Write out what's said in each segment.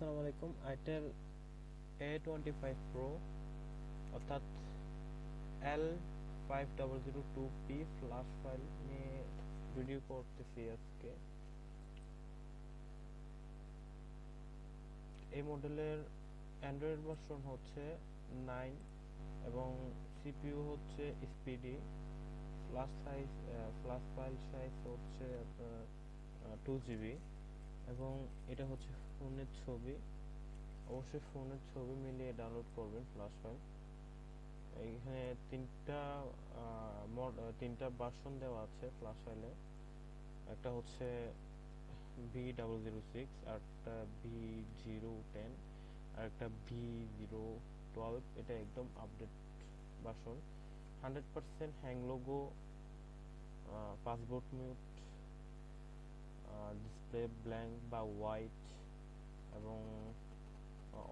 আসসালামু আলাইকুম। Itel A25 Pro অর্থাৎ L5002P ফ্ল্যাশ ফাইল নিয়ে ভিডিও করতেছি আজকে। এই মডেলের অ্যান্ড্রয়েড ভার্সন হচ্ছে 9 এবং সিপিইউ হচ্ছে স্পিডি। ফ্ল্যাশ ফাইল সাইজ হচ্ছে আপনার 2 GB এবং এটা হচ্ছে ফোনের ছবি। অবশ্যই ফোনের ছবি মিলিয়ে ডাউনলোড করবেন ফ্ল্যাশ ফাইল। এখানে তিনটা ভার্সন দেওয়া আছে ফ্ল্যাশ ফাইলে। একটা হচ্ছে V006, আর একটা V010, আর একটা V012। এটা একদম update version. 100% hang logo, passport mute, display blank বা হোয়াইট এবং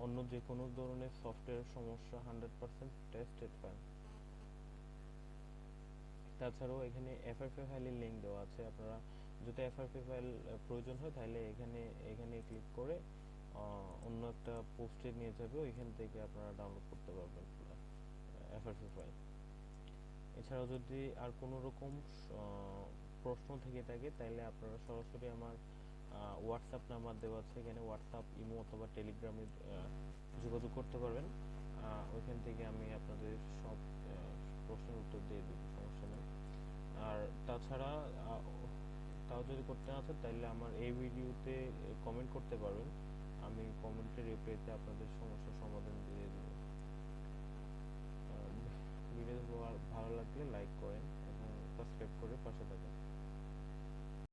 অন্য যে কোনো ধরনের সফটওয়্যার সমস্যা 100% টেস্টেড ফাইল। তাছাড়াও এখানে এফআরপি ফাইলের লিংক দেওয়া আছে। আপনারা যদি এফআরপি ফাইল প্রয়োজন হয় তাহলে এখানে ক্লিক করে অন্য একটা পোস্টে নিয়ে যাবে, ওইখান থেকে আপনারা ডাউনলোড করতে পারবেন এফআরপি ফাইল। এছাড়াও যদি আর কোনো রকম প্রশ্ন থেকে থাকে তাহলে আপনারা সরাসরি আমার হোয়াটসঅ্যাপ নাম্বার দেওয়া আছে, এখানে হোয়াটসঅ্যাপ, ইমো অথবা টেলিগ্রামে যোগাযোগ করতে পারবেন। ওইখান থেকে আমি আপনাদের সব প্রশ্নের উত্তর দিয়ে দেব, সমস্যা নেই। আর তাছাড়া তাও যদি করতে না চান তাহলে আমার এই ভিডিওতে কমেন্ট করতে পারবেন, আমি কমেন্টের রিপ্লাইতে আপনাদের সমস্যার সমাধান দিয়ে দেব। ভিডিও ভালো লাগলে লাইক করেন এবং সাবস্ক্রাইব করে পাশে থাকেন।